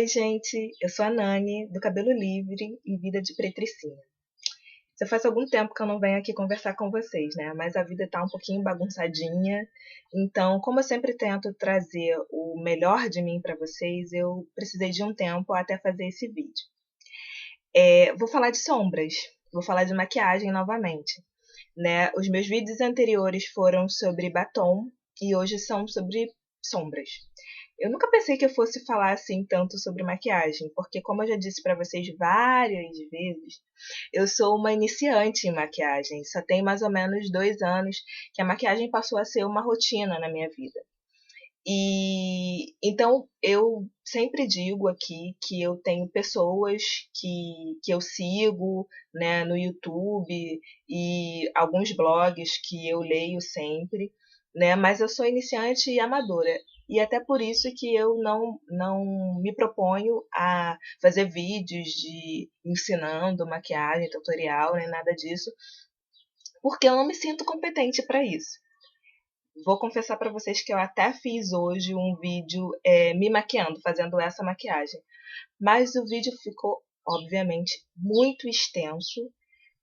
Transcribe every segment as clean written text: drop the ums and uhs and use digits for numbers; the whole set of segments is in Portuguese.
Oi, gente, eu sou a Nani, do Cabelo Livre e Vida de Pretricinha. Já faz algum tempo que eu não venho aqui conversar com vocês, né? Mas a vida tá um pouquinho bagunçadinha. Então, como eu sempre tento trazer o melhor de mim para vocês, eu precisei de um tempo até fazer esse vídeo. Vou falar de sombras, vou falar de maquiagem novamente, né? Os meus vídeos anteriores foram sobre batom e hoje são sobre sombras. Eu nunca pensei que eu fosse falar assim tanto sobre maquiagem, porque como eu já disse para vocês várias vezes, eu sou uma iniciante em maquiagem. Só tem mais ou menos 2 anos que a maquiagem passou a ser uma rotina na minha vida. E então eu sempre digo aqui que eu tenho pessoas que eu sigo, né, no YouTube e alguns blogs que eu leio sempre, né, mas eu sou iniciante e amadora. E até por isso que eu não me proponho a fazer vídeos de ensinando maquiagem, tutorial, nem nada disso, porque eu não me sinto competente para isso. Vou confessar para vocês que eu até fiz hoje um vídeo me maquiando, fazendo essa maquiagem. Mas o vídeo ficou, obviamente, muito extenso,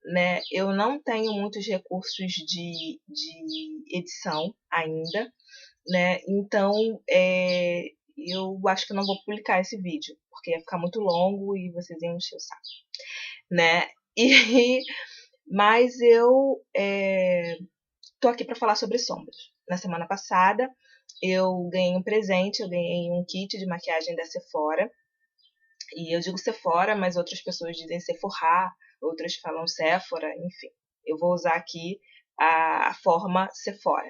né? Eu não tenho muitos recursos de edição ainda, né? Então, eu acho que eu não vou publicar esse vídeo, porque ia ficar muito longo e vocês iam encher o saco, né? E, mas eu tô aqui para falar sobre sombras. Na semana passada, eu ganhei um presente, eu ganhei um kit de maquiagem da Sephora. E eu digo Sephora, mas outras pessoas dizem Sephora, outras falam Sephora, enfim. Eu vou usar aqui a forma Sephora,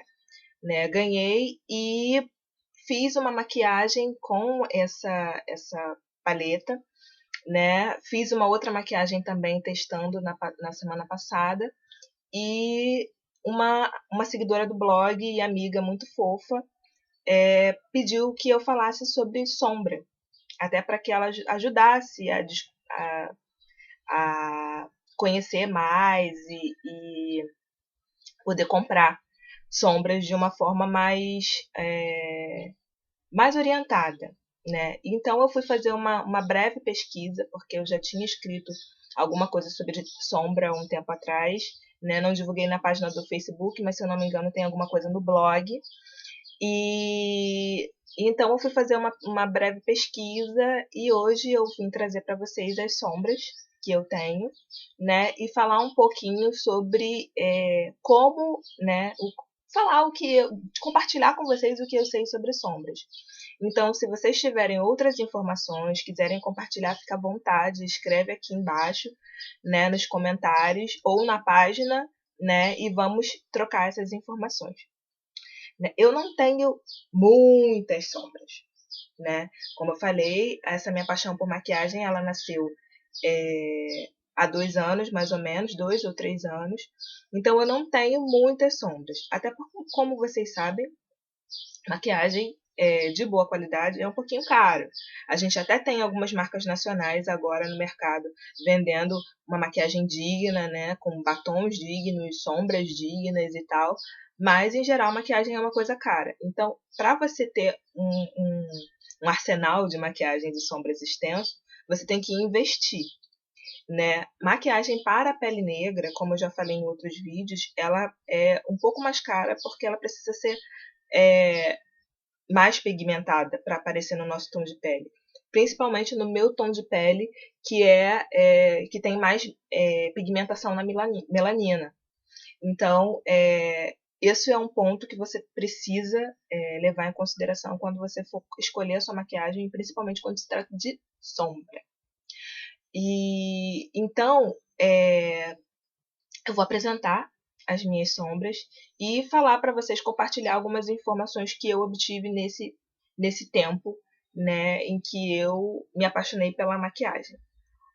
né? Ganhei e fiz uma maquiagem com essa paleta, né? Fiz uma outra maquiagem também testando na semana passada. E uma seguidora do blog e amiga muito fofa pediu que eu falasse sobre sombra, até para que ela ajudasse a, a conhecer mais e poder comprar sombras de uma forma mais orientada, né? Então eu fui fazer uma breve pesquisa, porque eu já tinha escrito alguma coisa sobre sombra um tempo atrás, né? Não divulguei na página do Facebook, mas se eu não me engano tem alguma coisa no blog. E então eu fui fazer uma breve pesquisa e hoje eu vim trazer para vocês as sombras que eu tenho, né? E falar um pouquinho sobre como, né? Falar o que compartilhar com vocês o que eu sei sobre sombras. Então, se vocês tiverem outras informações, quiserem compartilhar, fica à vontade, escreve aqui embaixo, né, nos comentários ou na página, né, e vamos trocar essas informações. Eu não tenho muitas sombras, né? Como eu falei, essa minha paixão por maquiagem, ela nasceu há 2 anos, mais ou menos, 2 ou 3 anos. Então eu não tenho muitas sombras. Até porque, como vocês sabem, maquiagem de boa qualidade é um pouquinho caro. A gente até tem algumas marcas nacionais agora no mercado vendendo uma maquiagem digna, né, com batons dignos, sombras dignas e tal, mas em geral maquiagem é uma coisa cara. Então, para você ter um arsenal de maquiagem de sombras extenso, você tem que investir, né? Maquiagem para a pele negra, como eu já falei em outros vídeos, ela é um pouco mais cara porque ela precisa ser mais pigmentada para aparecer no nosso tom de pele. Principalmente no meu tom de pele, que tem mais pigmentação na melanina. Então, esse é um ponto que você precisa levar em consideração quando você for escolher a sua maquiagem, principalmente quando se trata de sombra. E então, eu vou apresentar as minhas sombras e falar para vocês, compartilhar algumas informações que eu obtive nesse tempo, né, em que eu me apaixonei pela maquiagem.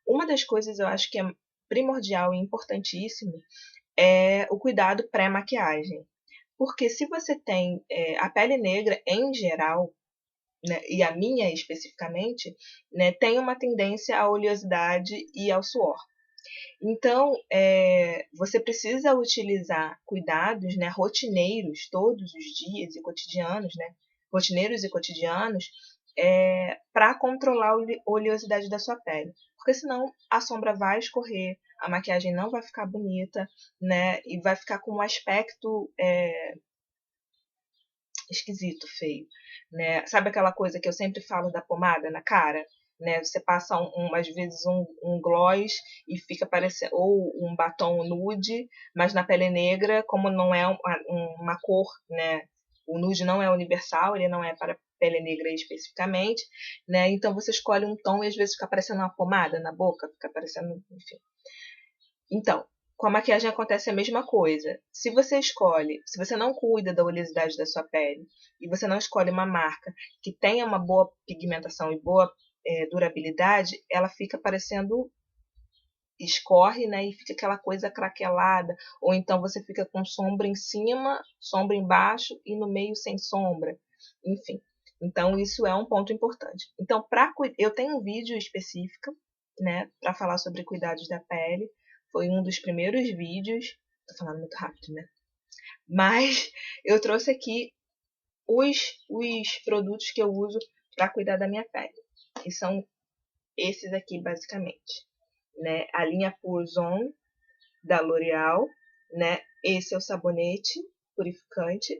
Uma das coisas eu acho que é primordial e importantíssimo é o cuidado pré-maquiagem. Porque se você tem a pele negra em geral, né, e a minha especificamente, né, tem uma tendência à oleosidade e ao suor. Então, você precisa utilizar cuidados, né, rotineiros todos os dias e cotidianos, né, rotineiros e cotidianos, para controlar a oleosidade da sua pele. Porque senão a sombra vai escorrer, a maquiagem não vai ficar bonita, né? E vai ficar com um aspecto esquisito, feio, né? Sabe aquela coisa que eu sempre falo da pomada na cara? Né? Você passa às vezes um gloss e fica parecendo, ou um batom nude, mas na pele negra, como não é uma cor, né? O nude não é universal, ele não é para pele negra especificamente, né? Então você escolhe um tom e às vezes fica parecendo uma pomada na boca, fica parecendo, enfim. Então, com a maquiagem acontece a mesma coisa. Se você não cuida da oleosidade da sua pele e você não escolhe uma marca que tenha uma boa pigmentação e boa durabilidade, ela fica parecendo escorre, né, e fica aquela coisa craquelada, ou então você fica com sombra em cima, sombra embaixo e no meio sem sombra, enfim. Então isso é um ponto importante. Então eu tenho um vídeo específico, né, para falar sobre cuidados da pele. Foi um dos primeiros vídeos. Tô falando muito rápido, né? Mas eu trouxe aqui os produtos que eu uso para cuidar da minha pele. E são esses aqui, basicamente. Né? A linha Pure Zone, da L'Oréal. Né? Esse é o sabonete purificante.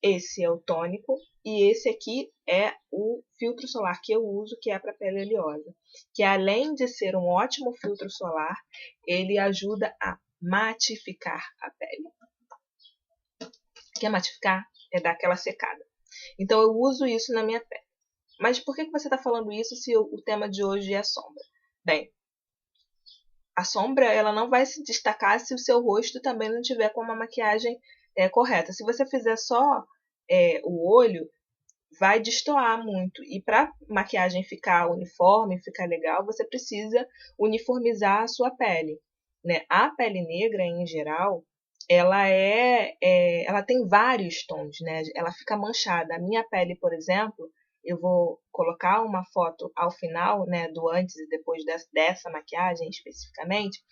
Esse é o tônico. E esse aqui é o filtro solar que eu uso, que é para pele oleosa. Que além de ser um ótimo filtro solar, ele ajuda a matificar a pele. O que é matificar? É dar aquela secada. Então eu uso isso na minha pele. Mas por que você está falando isso se o tema de hoje é sombra? Bem, a sombra ela não vai se destacar se o seu rosto também não tiver com uma maquiagem correta. Se você fizer só o olho, vai destoar muito. E para maquiagem ficar uniforme, ficar legal, você precisa uniformizar a sua pele. Né? A pele negra, em geral, ela tem vários tons, né? Ela fica manchada. A minha pele, por exemplo, eu vou colocar uma foto ao final, né, do antes e depois dessa maquiagem especificamente.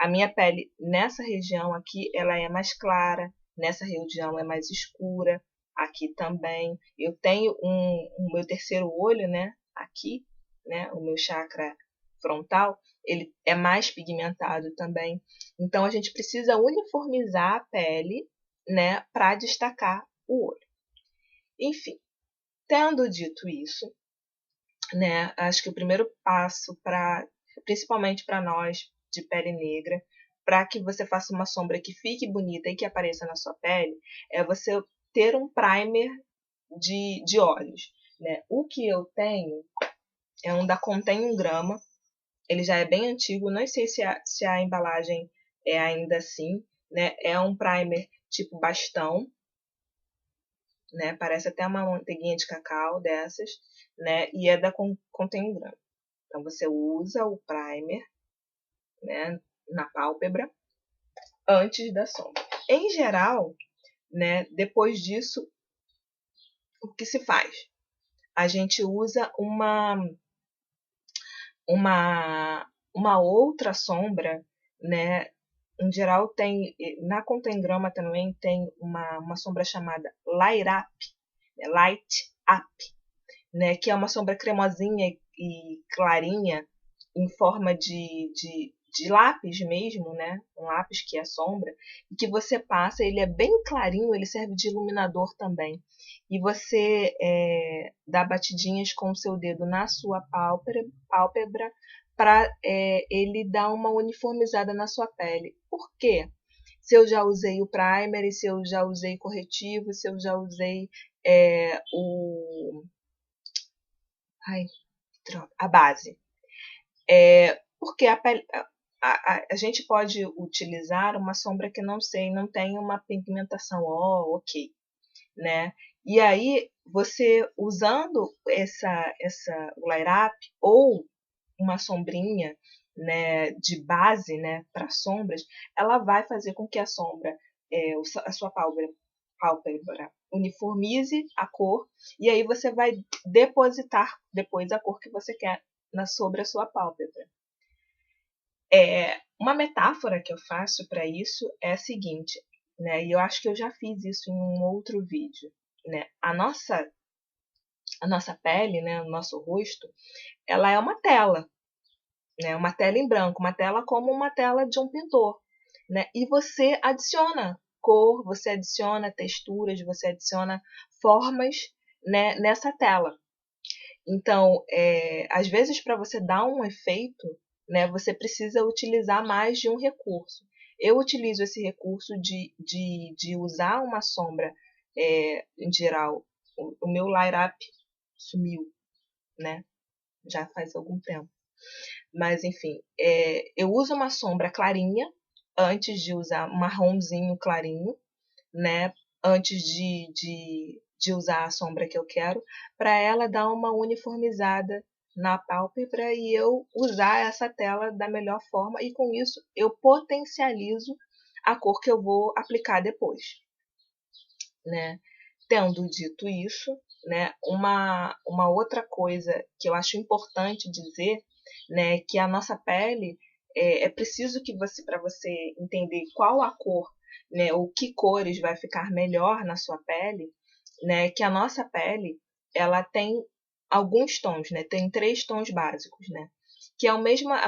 A minha pele nessa região aqui, ela é mais clara, nessa região é mais escura, aqui também. Eu tenho o meu terceiro olho, né, aqui, né, o meu chakra frontal, ele é mais pigmentado também. Então a gente precisa uniformizar a pele, né, para destacar o olho. Enfim, tendo dito isso, né, acho que o primeiro passo principalmente para nós de pele negra, para que você faça uma sombra que fique bonita e que apareça na sua pele, é você ter um primer de olhos, né? O que eu tenho é um da Contém 1 grama. Ele já é bem antigo, não sei se a embalagem é ainda assim, né? É um primer tipo bastão, né? Parece até uma manteiguinha de cacau dessas, né? E é da Contém 1 grama. Então você usa o primer, né, na pálpebra antes da sombra. Em geral, né, depois disso, o que se faz? A gente usa uma outra sombra, né? Em geral na Contém Grama também tem uma sombra chamada Light Up, Light Up, né? Que é uma sombra cremosinha e clarinha em forma de lápis mesmo, né? Um lápis que é sombra, e que você passa, ele é bem clarinho, ele serve de iluminador também. E você dá batidinhas com o seu dedo na sua pálpebra para ele dar uma uniformizada na sua pele. Por quê? Se eu já usei o primer, se eu já usei corretivo, se eu já usei ai, a base. Porque a gente pode utilizar uma sombra que não tem uma pigmentação ok, né? E aí você usando o Light Up ou uma sombrinha, né, de base, né, para sombras, ela vai fazer com que a sombra, a sua pálpebra uniformize a cor, e aí você vai depositar depois a cor que você quer sobre a sua pálpebra. Uma metáfora que eu faço para isso é a seguinte, né, e eu acho que eu já fiz isso em um outro vídeo, né, a nossa pele, né, o nosso rosto, ela é uma tela, né, uma tela em branco, uma tela como uma tela de um pintor, né, e você adiciona cor, você adiciona texturas, você adiciona formas, né, nessa tela. Então, às vezes, para você dar um efeito, né, você precisa utilizar mais de um recurso. Eu utilizo esse recurso de usar uma sombra, em geral. O meu light up sumiu, né? Já faz algum tempo. Mas, enfim, eu uso uma sombra clarinha antes de usar um marronzinho clarinho, né? Antes de usar a sombra que eu quero, para ela dar uma uniformizada na pálpebra e eu usar essa tela da melhor forma e com isso eu potencializo a cor que eu vou aplicar depois, né? Tendo dito isso, né, uma outra coisa que eu acho importante dizer, né, que a nossa pele é preciso que você, para você entender qual a cor, né, ou que cores vai ficar melhor na sua pele, né, que a nossa pele ela tem alguns tons, né, tem 3 tons básicos, né, que é a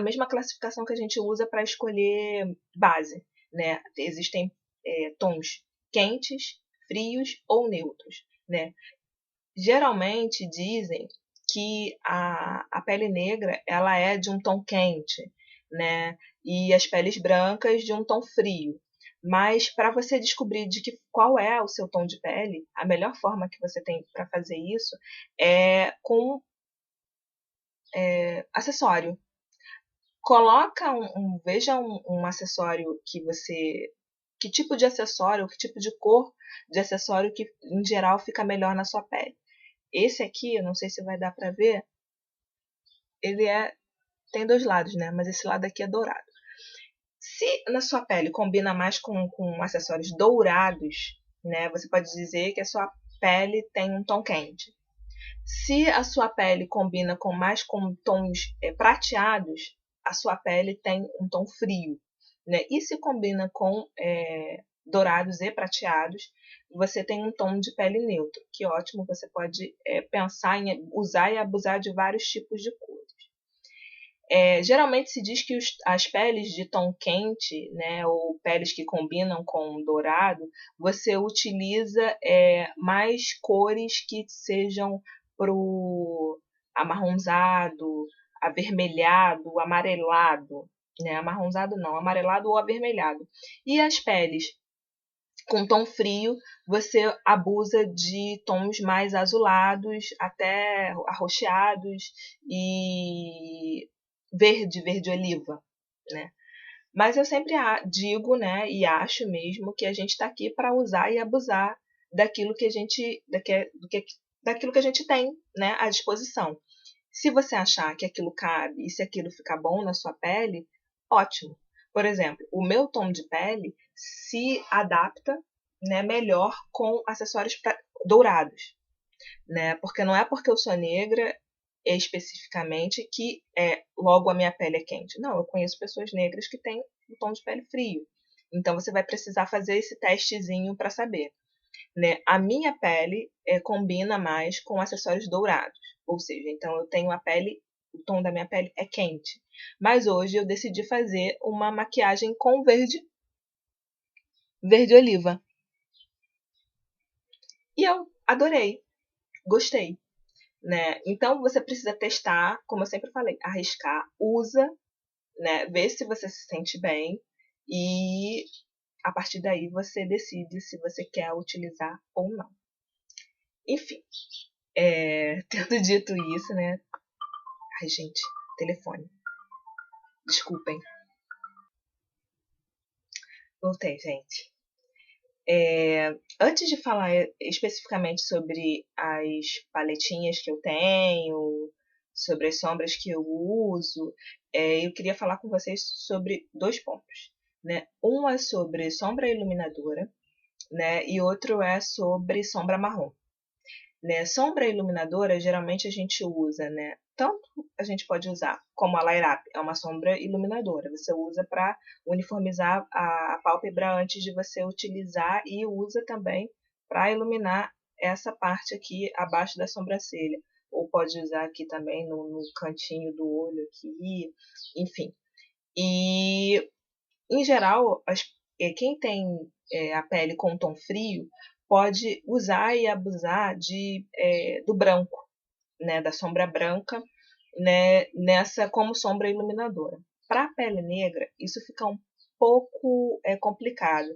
mesma classificação que a gente usa para escolher base, né, existem tons quentes, frios ou neutros, né? Geralmente dizem que a pele negra ela é de um tom quente, né? E as peles brancas de um tom frio. Mas para você descobrir qual é o seu tom de pele, a melhor forma que você tem para fazer isso é com acessório. Coloca veja um acessório que tipo de acessório, que tipo de cor de acessório que em geral fica melhor na sua pele. Esse aqui, eu não sei se vai dar pra ver, ele tem 2 lados, né? Mas esse lado aqui é dourado. Se na sua pele combina mais com acessórios dourados, né? Você pode dizer que a sua pele tem um tom quente. Se a sua pele combina mais com tons prateados, a sua pele tem um tom frio, né? E se combina com dourados e prateados, você tem um tom de pele neutro. Que ótimo, você pode pensar em usar e abusar de vários tipos de cores. Geralmente se diz que as peles de tom quente, né, ou peles que combinam com dourado, você utiliza mais cores que sejam pro amarronzado, avermelhado, amarelado, né? Amarronzado não, amarelado ou avermelhado. E as peles com tom frio, você abusa de tons mais azulados, até arroxeados e verde oliva, né? Mas eu sempre digo, né, e acho mesmo que a gente está aqui para usar e abusar daquilo que a gente, daquilo que a gente tem, né, à disposição. Se você achar que aquilo cabe e se aquilo ficar bom na sua pele, ótimo. Por exemplo, o meu tom de pele se adapta, né, melhor com acessórios dourados, né? Porque não é porque eu sou negra especificamente que logo a minha pele é quente. Não, eu conheço pessoas negras que têm um tom de pele frio. Então você vai precisar fazer esse testezinho para saber, né? A minha pele combina mais com acessórios dourados, ou seja, então eu tenho o tom da minha pele é quente. Mas hoje eu decidi fazer uma maquiagem com verde oliva. E eu adorei, gostei, né? Então você precisa testar, como eu sempre falei, arriscar, usa, né? Vê se você se sente bem e a partir daí você decide se você quer utilizar ou não. Enfim, tendo dito isso, né? Ai, gente, telefone. Desculpem. Voltei, gente. Antes de falar especificamente sobre as paletinhas que eu tenho, sobre as sombras que eu uso, eu queria falar com vocês sobre 2 pontos, né? Um é sobre sombra iluminadora, né? E outro é sobre sombra marrom. Né? Sombra iluminadora, geralmente a gente usa, né? Tanto a gente pode usar como a Light Up, é uma sombra iluminadora. Você usa para uniformizar a pálpebra antes de você utilizar e usa também para iluminar essa parte aqui abaixo da sobrancelha. Ou pode usar aqui também no cantinho do olho aqui, enfim. E, em geral, quem tem a pele com tom frio pode usar e abusar do branco, né, da sombra branca, né, nessa como sombra iluminadora. Para a pele negra, isso fica um pouco complicado,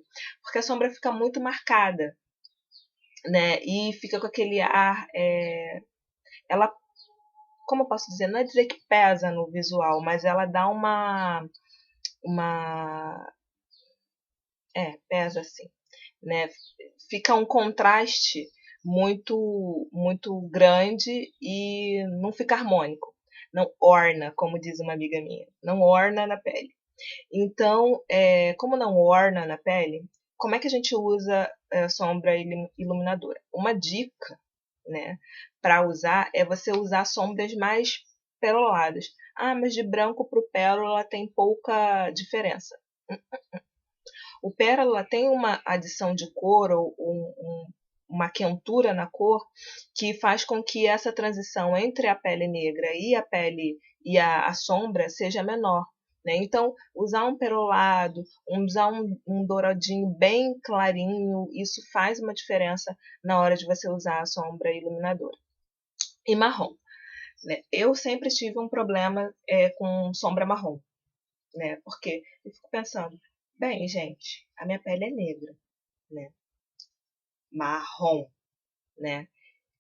porque a sombra fica muito marcada, né, e fica com aquele ar, ela, como eu posso dizer, não é dizer que pesa no visual, mas ela dá uma pesa assim, né, fica um contraste muito grande e não fica harmônico, não orna, como diz uma amiga minha, não orna na pele. Então, como não orna na pele, como é que a gente usa sombra iluminadora? Uma dica, né, para usar é você usar sombras mais peroladas. Ah, mas de branco para o pérola tem pouca diferença. O pérola tem uma adição de cor ou uma quentura na cor que faz com que essa transição entre a pele negra e a pele e a sombra seja menor. Né? Então, usar um perolado, usar um douradinho bem clarinho, isso faz uma diferença na hora de você usar a sombra iluminadora. E marrom. Né? Eu sempre tive um problema com sombra marrom, né? Porque eu fico pensando, bem, gente, a minha pele é negra, né? Marrom, né?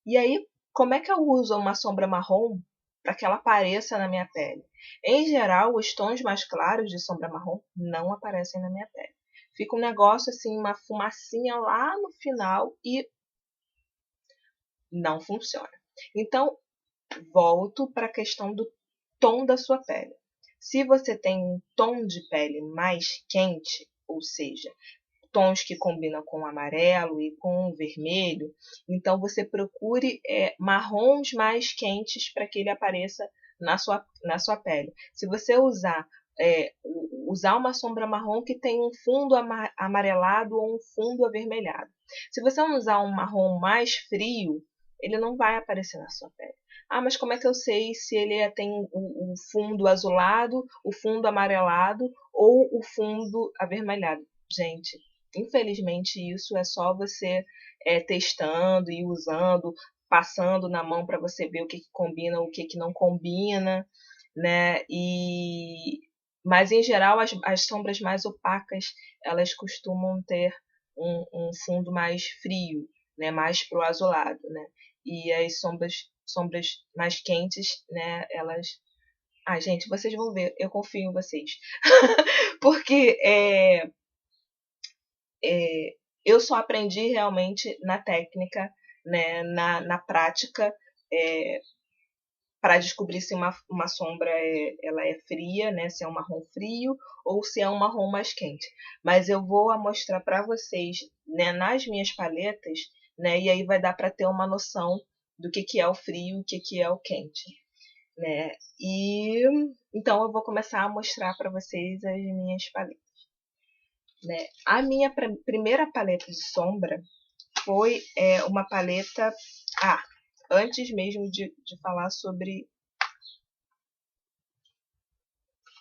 E aí, como é que eu uso uma sombra marrom para que ela apareça na minha pele? Em geral, os tons mais claros de sombra marrom não aparecem na minha pele. Fica um negócio assim, uma fumacinha lá no final e não funciona. Então, volto para a questão do tom da sua pele. Se você tem um tom de pele mais quente, ou seja, tons que combinam com o amarelo e com o vermelho, então você procure marrons mais quentes para que ele apareça na sua pele. Se você usar uma sombra marrom que tem um fundo amarelado ou um fundo avermelhado. Se você usar um marrom mais frio, ele não vai aparecer na sua pele. Ah, mas como é que eu sei se ele tem o fundo azulado, o fundo amarelado ou o fundo avermelhado? Gente, infelizmente isso é só você testando e usando, passando na mão para você ver o que combina, o que não combina, né? Mas em geral as sombras mais opacas elas costumam ter um fundo mais frio, né? Mais pro azulado, né? E as sombras mais quentes, né? Elas, gente, vocês vão ver, eu confio em vocês, porque eu só aprendi realmente na técnica, né, na prática, para descobrir se uma sombra ela é fria, né, se é um marrom frio ou se é um marrom mais quente. Mas eu vou mostrar para vocês, né, nas minhas paletas, né, e aí vai dar para ter uma noção do que é o frio e o que é o quente. Né? E então eu vou começar a mostrar para vocês as minhas paletas. Né? A minha primeira paleta de sombra foi uma paleta. Antes mesmo de falar sobre.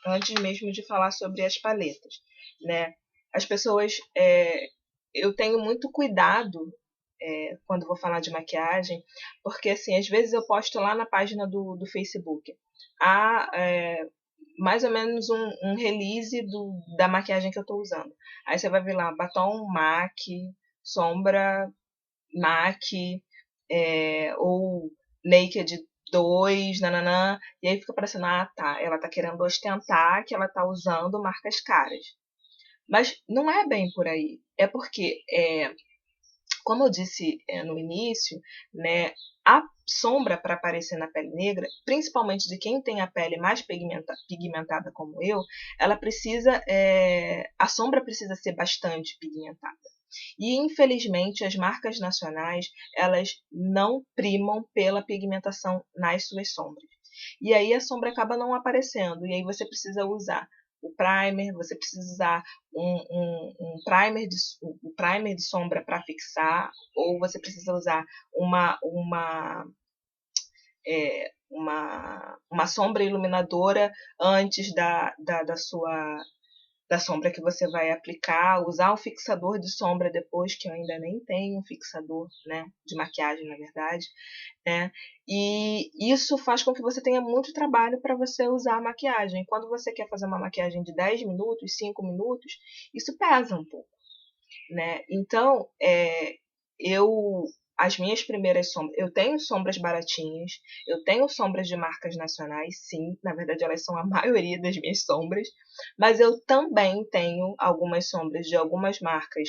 Antes mesmo de falar sobre as paletas, né? As pessoas. Eu tenho muito cuidado quando vou falar de maquiagem, porque assim, às vezes eu posto lá na página do Facebook mais ou menos um release da maquiagem que eu estou usando. Aí você vai ver lá batom MAC, sombra MAC, ou Naked 2, nananã, e aí fica parecendo, tá, ela tá querendo ostentar que ela tá usando marcas caras. Mas não é bem por aí. É porque, como eu disse no início, né, a sombra para aparecer na pele negra, principalmente de quem tem a pele mais pigmentada como eu, ela precisa, a sombra precisa ser bastante pigmentada. E infelizmente as marcas nacionais elas não primam pela pigmentação nas suas sombras. E aí a sombra acaba não aparecendo e aí você precisa usar o primer, você precisa usar um primer de sombra para fixar, ou você precisa usar uma sombra iluminadora antes da sombra que você vai aplicar, usar um fixador de sombra depois, que eu ainda nem tenho um fixador, né, de maquiagem, na verdade, né, e isso faz com que você tenha muito trabalho para você usar a maquiagem. Quando você quer fazer uma maquiagem de 10 minutos, 5 minutos, isso pesa um pouco, né, então, eu as minhas primeiras sombras, eu tenho sombras baratinhas, eu tenho sombras de marcas nacionais, sim, na verdade elas são a maioria das minhas sombras, mas eu também tenho algumas sombras de algumas marcas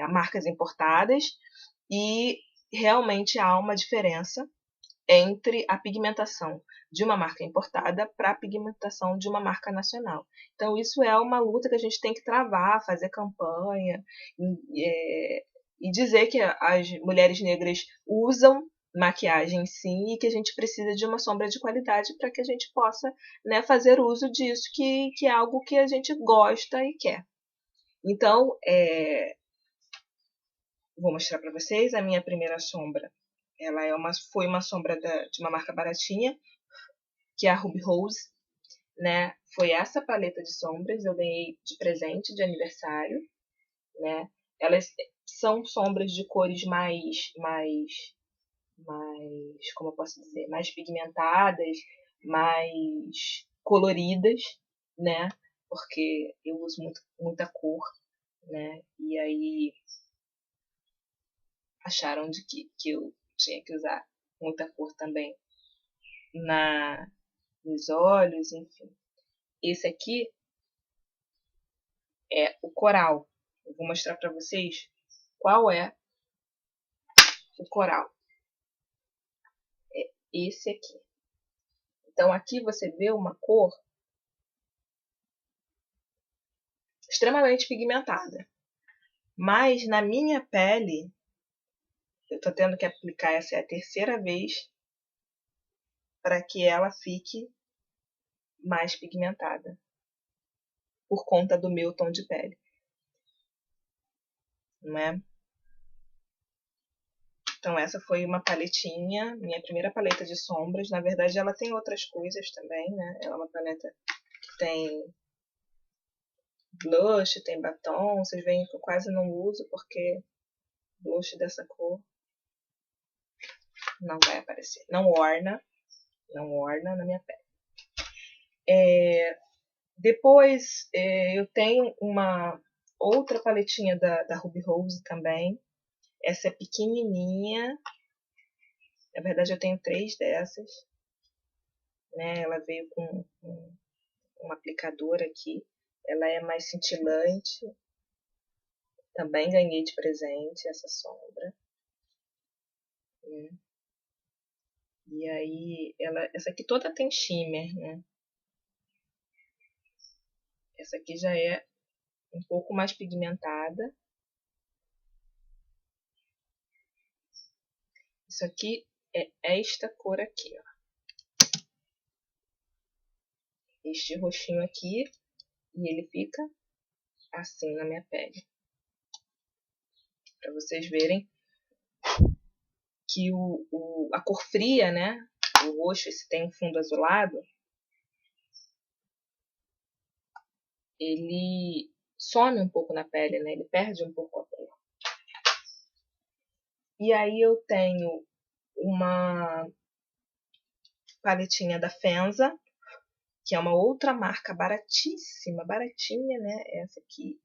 marcas importadas, e realmente há uma diferença entre a pigmentação de uma marca importada para a pigmentação de uma marca nacional. Então, isso é uma luta que a gente tem que travar, fazer campanha e dizer que as mulheres negras usam maquiagem sim, e que a gente precisa de uma sombra de qualidade para que a gente possa, né, fazer uso disso, que é algo que a gente gosta e quer. Então, vou mostrar para vocês a minha primeira sombra. Ela foi uma sombra de uma marca baratinha, que é a Ruby Rose, né? Foi essa paleta de sombras, eu ganhei de presente de aniversário, né? Elas são sombras de cores como eu posso dizer, mais pigmentadas, mais coloridas, né? Porque eu uso muita cor, né? E aí acharam que eu tinha que usar muita cor também nos olhos, enfim. Esse aqui é o coral. Eu vou mostrar para vocês qual é o coral. É esse aqui. Então aqui você vê uma cor extremamente pigmentada. Mas na minha pele, eu tô tendo que aplicar, essa é a terceira vez, para que ela fique mais pigmentada, por conta do meu tom de pele, não é? Então essa foi uma paletinha, minha primeira paleta de sombras. Na verdade ela tem outras coisas também, né? Ela é uma paleta que tem blush, tem batom. Vocês veem que eu quase não uso, porque blush dessa cor não vai aparecer. Não orna na minha pele. Depois eu tenho uma outra paletinha da Ruby Rose também. Essa é pequenininha. Na verdade eu tenho 3 dessas, né? Ela veio com um aplicador aqui. Ela é mais cintilante. Também ganhei de presente essa sombra, né? E aí, essa aqui toda tem shimmer, né? Essa aqui já é um pouco mais pigmentada. Isso aqui é esta cor aqui, ó. Este roxinho aqui, e ele fica assim na minha pele. Para vocês verem que a cor fria, né? O roxo, esse tem um fundo azulado, ele some um pouco na pele, né? Ele perde um pouco a cor. E aí eu tenho uma paletinha da Fenza, que é uma outra marca baratíssima, baratinha, né? Essa aqui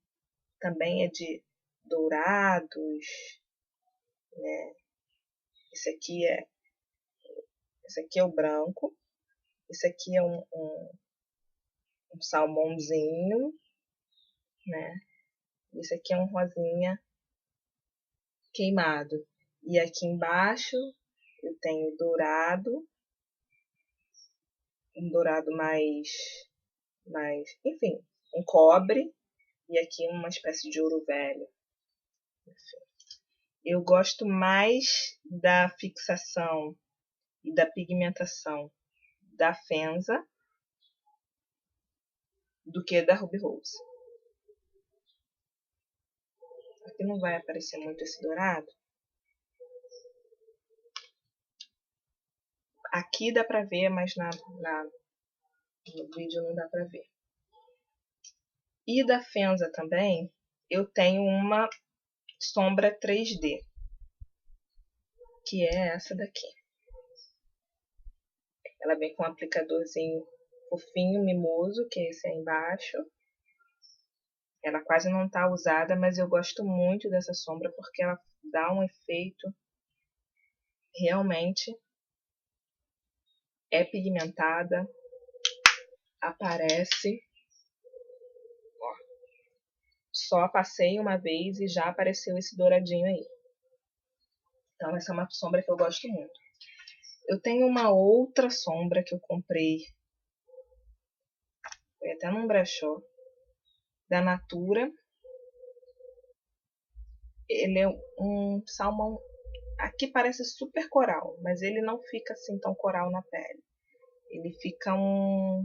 também é de dourados, né? Esse aqui é o branco. Esse aqui é um salmãozinho, né? Esse aqui é um rosinha queimado. E aqui embaixo eu tenho dourado, um dourado enfim, um cobre, e aqui uma espécie de ouro velho. Enfim. Eu gosto mais da fixação e da pigmentação da Fenza, do que da Ruby Rose. Aqui não vai aparecer muito esse dourado. Aqui dá pra ver, mas no vídeo não dá pra ver. E da Fenza também, eu tenho uma sombra 3D, que é essa daqui. Ela vem com um aplicadorzinho fofinho, mimoso, que é esse aí embaixo. Ela quase não está usada, mas eu gosto muito dessa sombra porque ela dá um efeito realmente, é pigmentada, aparece. Ó, só passei uma vez e já apareceu esse douradinho aí. Então essa é uma sombra que eu gosto muito. Eu tenho uma outra sombra que eu comprei, foi até num brechó, da Natura. Ele é um salmão, aqui parece super coral, mas ele não fica assim tão coral na pele. Ele fica não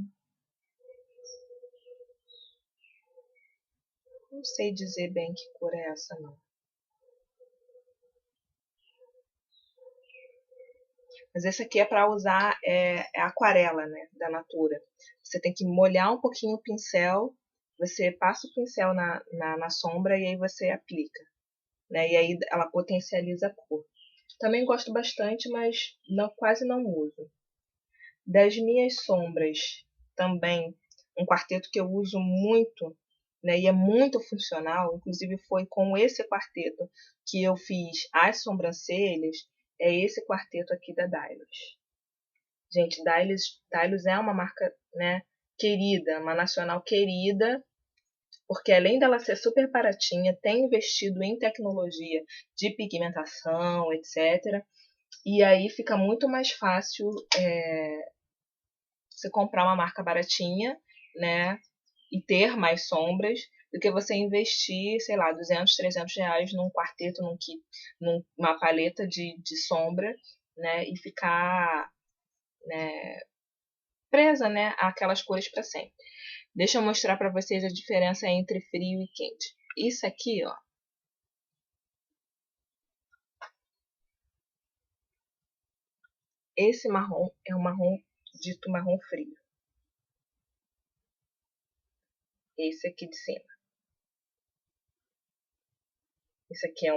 sei dizer bem que cor é essa não. Mas esse aqui é para usar aquarela, né, da Natura. Você tem que molhar um pouquinho o pincel, você passa o pincel na sombra e aí você aplica, né? E aí ela potencializa a cor. Também gosto bastante, mas quase não uso. Das minhas sombras, também um quarteto que eu uso muito, né, e é muito funcional, inclusive foi com esse quarteto que eu fiz as sobrancelhas, é esse quarteto aqui da Dylos. Gente, Dylos é uma marca, né, querida, uma nacional querida, porque além dela ser super baratinha, tem investido em tecnologia de pigmentação, etc. E aí fica muito mais fácil você comprar uma marca baratinha, né, e ter mais sombras, do que você investir, sei lá, 200, 300 reais num quarteto, num kit, numa paleta de sombra, né, e ficar, né, presa, né, àquelas cores para sempre. Deixa eu mostrar para vocês a diferença entre frio e quente. Isso aqui, ó, esse marrom é um marrom dito marrom frio. Esse aqui de cima. Esse aqui é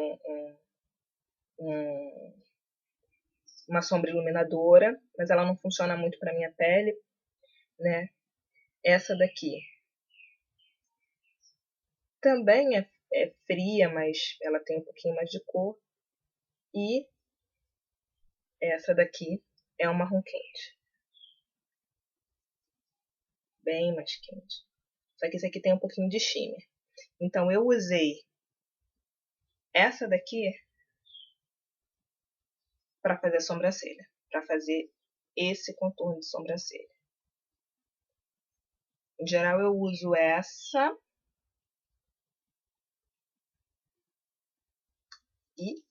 uma sombra iluminadora, mas ela não funciona muito para minha pele, né? Essa daqui também é fria, mas ela tem um pouquinho mais de cor. E essa daqui é um marrom quente, bem mais quente. Só que esse aqui tem um pouquinho de shimmer. Então eu usei essa daqui para fazer a sobrancelha, para fazer esse contorno de sobrancelha. Em geral eu uso essa e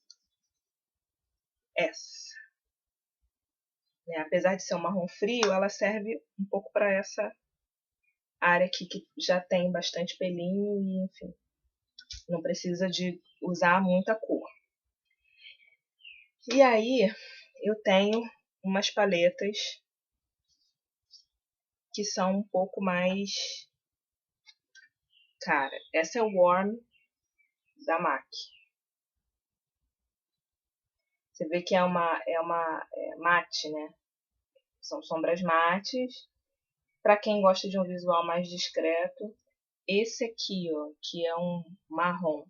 essa. Né? Apesar de ser um marrom frio, ela serve um pouco para essa área aqui que já tem bastante pelinho e, enfim, não precisa de usar muita cor. E aí eu tenho umas paletas que são um pouco mais cara. Essa é o Warm da MAC. Você vê que é uma mate, né? São sombras mates. Para quem gosta de um visual mais discreto, esse aqui, ó, que é um marrom,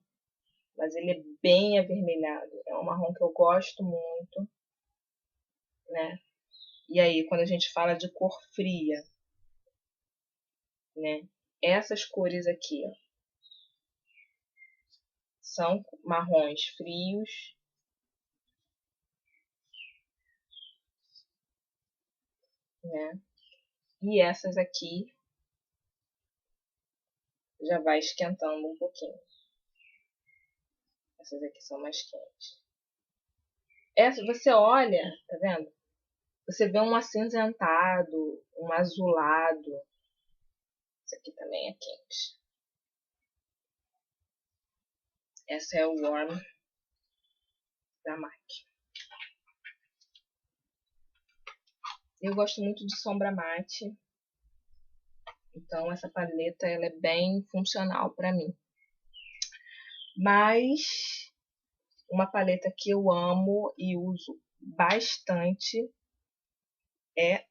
mas ele é bem avermelhado. É um marrom que eu gosto muito, né? E aí, quando a gente fala de cor fria, né? Essas cores aqui, ó, são marrons frios, né? E essas aqui já vai esquentando um pouquinho. Essas aqui são mais quentes. Essa, você olha, tá vendo? Você vê um acinzentado, um azulado, Essa aqui também é quente. Essa é o Warm da MAC. Eu gosto muito de sombra mate. Então essa paleta ela é bem funcional para mim. Mas uma paleta que eu amo e uso bastante é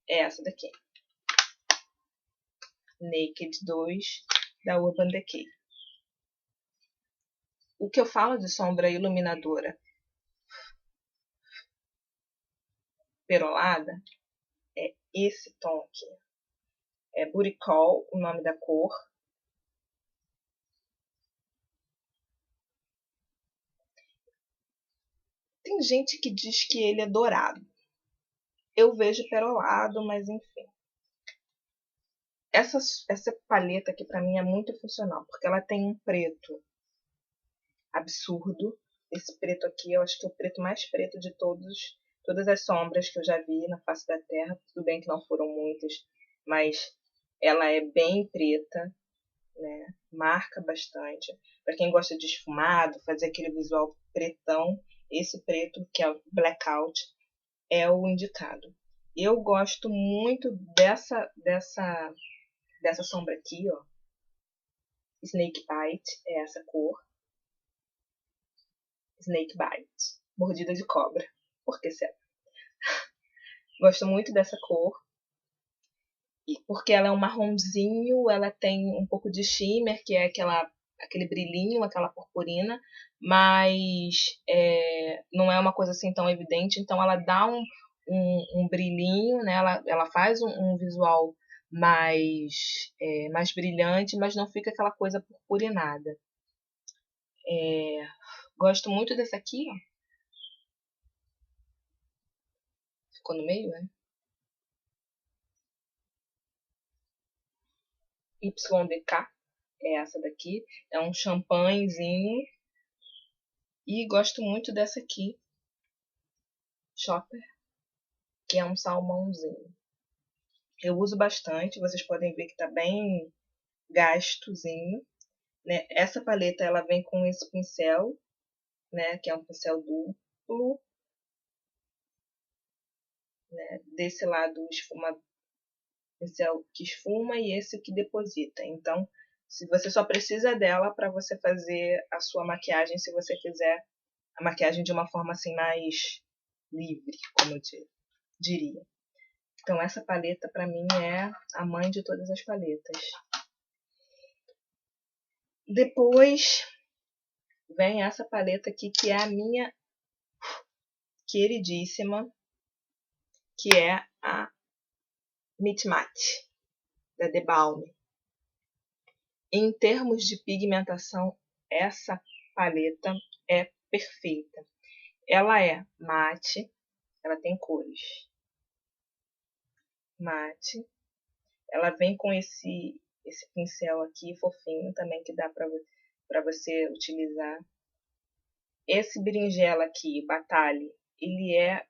essa daqui. Naked 2 da Urban Decay. O que eu falo de sombra iluminadora perolada é esse tom aqui. É Booty Call, o nome da cor. Tem gente que diz que ele é dourado. Eu vejo perolado, mas enfim. Essa paleta aqui pra mim é muito funcional, porque ela tem um preto absurdo. Esse preto aqui, eu acho que é o preto mais preto de todas as sombras que eu já vi na face da Terra. Tudo bem que não foram muitas, mas ela é bem preta, né? Marca bastante. Para quem gosta de esfumado, fazer aquele visual pretão, esse preto, que é o Blackout, é o indicado. Eu gosto muito dessa sombra aqui, ó. Snake Bite, é essa cor. Snake Bite, mordida de cobra. Por que será? Gosto muito dessa cor. E porque ela é um marronzinho, ela tem um pouco de shimmer, que é aquele brilhinho, aquela purpurina, mas não é uma coisa assim tão evidente, então ela dá um brilhinho, né? Ela faz um visual mais brilhante, mas não fica aquela coisa purpurinada. Gosto muito dessa aqui, ó. Ficou no meio, né? YDK é essa daqui. É um champanhezinho. E gosto muito dessa aqui, Shopper, que é um salmãozinho. Eu uso bastante, vocês podem ver que tá bem gastozinho, né? Essa paleta ela vem com esse pincel, né? Que é um pincel duplo, né? Desse lado esfuma, pincel que esfuma e esse que deposita. Então, se você só precisa dela para você fazer a sua maquiagem, se você fizer a maquiagem de uma forma assim mais livre, como eu diria. Então essa paleta para mim é a mãe de todas as paletas. Depois vem essa paleta aqui que é a minha queridíssima, que é a Meet Matte da The Balm. Em termos de pigmentação, essa paleta é perfeita. Ela é mate, ela tem cores mate. Ela vem com esse pincel aqui fofinho também que dá para você utilizar. Esse berinjela aqui, Batalha, ele é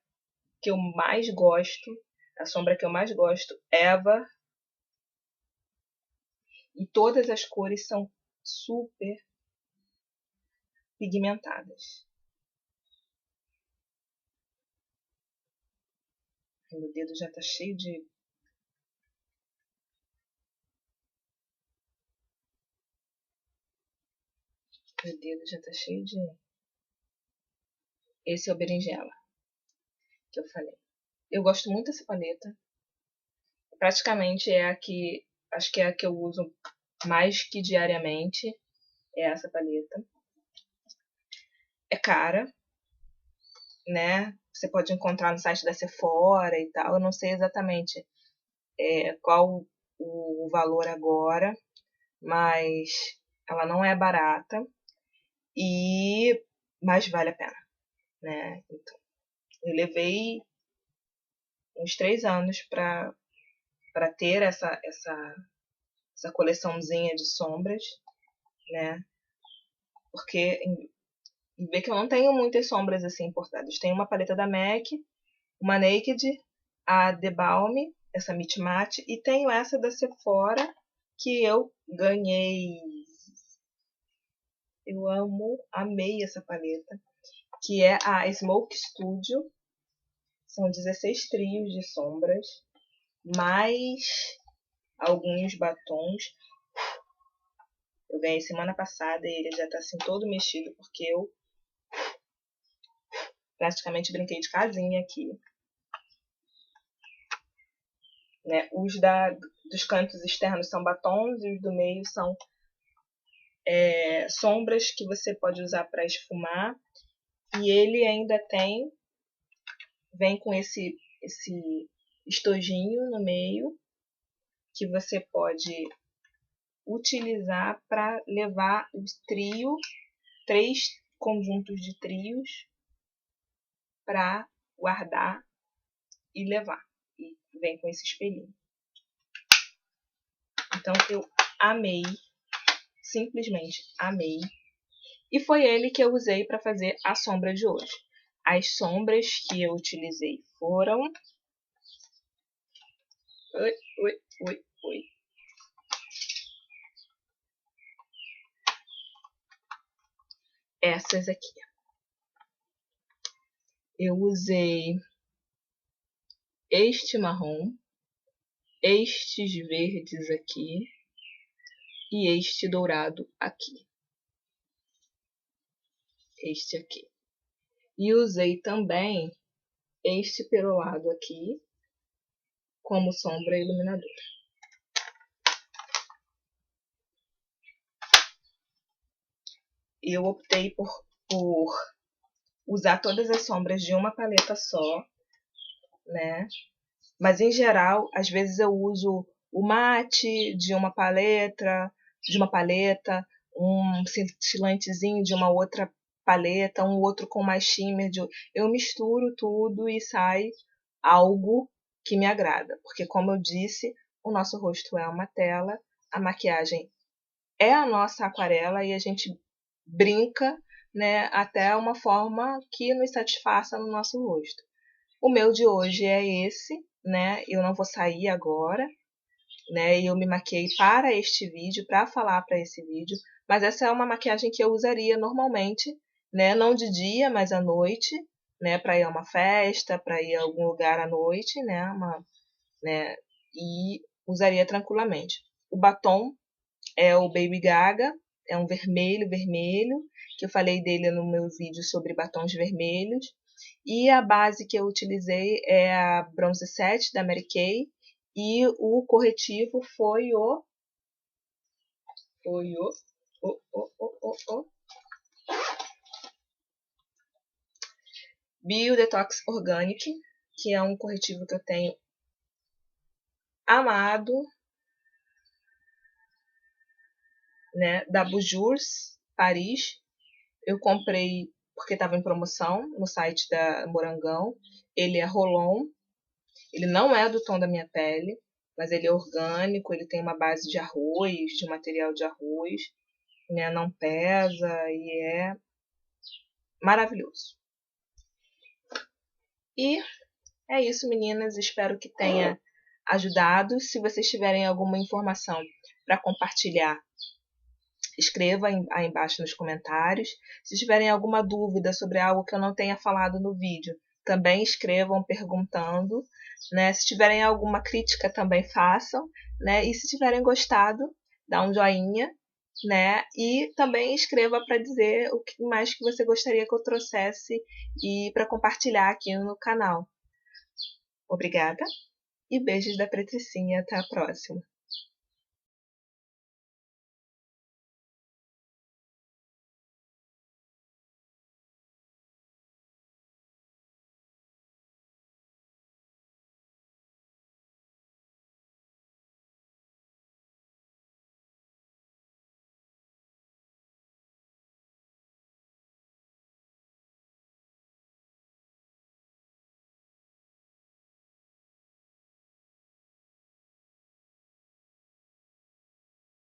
que eu mais gosto, a sombra que eu mais gosto, Eva. E todas as cores são super pigmentadas. Meu dedo já tá cheio de... Meu dedo já tá cheio de... Esse é o berinjela que eu falei. Eu gosto muito dessa paleta. Praticamente é a que... Acho que é a que eu uso mais que diariamente. É essa paleta. É cara, né? Você pode encontrar no site da Sephora e tal. Eu não sei exatamente qual o valor agora, mas ela não é barata mas vale a pena, né? Então, eu levei uns 3 anos para ter essa coleçãozinha de sombras, né? Porque vê que eu não tenho muitas sombras assim importadas. Tem uma paleta da MAC, uma Naked, a The Balm, essa Meet Matte, e tenho essa da Sephora, que eu ganhei. Eu amei essa paleta, que é a Smoke Studio. São 16 trios de sombras, mais alguns batons. Eu ganhei semana passada e ele já tá assim todo mexido, porque eu praticamente brinquei de casinha aqui. Né? Os dos cantos externos são batons e os do meio são sombras que você pode usar para esfumar. E ele ainda vem com esse estojinho no meio, que você pode utilizar para levar o trio, 3 conjuntos de trios, para guardar e levar. E vem com esse espelhinho. Então eu amei, simplesmente amei. E foi ele que eu usei para fazer a sombra de hoje. As sombras que eu utilizei foram... Oi. Essas aqui. Eu usei este marrom, estes verdes aqui e este dourado aqui. Este aqui. E usei também este perolado aqui como sombra iluminadora. Eu optei por usar todas as sombras de uma paleta só, né? Mas em geral, às vezes eu uso o mate de uma paleta, um cintilantezinho de uma outra paleta, um outro com mais shimmer. Eu misturo tudo e sai algo que me agrada. Porque, como eu disse, o nosso rosto é uma tela, a maquiagem é a nossa aquarela e a gente brinca, né, até uma forma que nos satisfaça no nosso rosto. O meu de hoje é esse, né? Eu não vou sair agora, né? Eu me maquiei para este vídeo, para falar para esse vídeo, mas essa é uma maquiagem que eu usaria normalmente, né? Não de dia, mas à noite, né? Para ir a uma festa, para ir a algum lugar à noite, né? E usaria tranquilamente. O batom é o Baby Gaga, é um vermelho, que eu falei dele no meu vídeo sobre batons vermelhos. E a base que eu utilizei é a Bronze Set da Mary Kay. E o corretivo foi o Bio Detox Organic, que é um corretivo que eu tenho amado, né, da Bourjois Paris. Eu comprei porque estava em promoção no site da Morangão. Ele é roll-on. Ele não é do tom da minha pele, mas ele é orgânico, ele tem uma base de arroz, de material de arroz, né? Não pesa e é maravilhoso. E é isso, meninas. Espero que tenha ajudado. Se vocês tiverem alguma informação para compartilhar, escreva aí embaixo nos comentários. Se tiverem alguma dúvida sobre algo que eu não tenha falado no vídeo, também escrevam perguntando, né? Se tiverem alguma crítica, também façam, né? E se tiverem gostado, dá um joinha, né? E também escreva para dizer o que mais que você gostaria que eu trouxesse e para compartilhar aqui no canal. Obrigada e beijos da Patricinha. Até a próxima.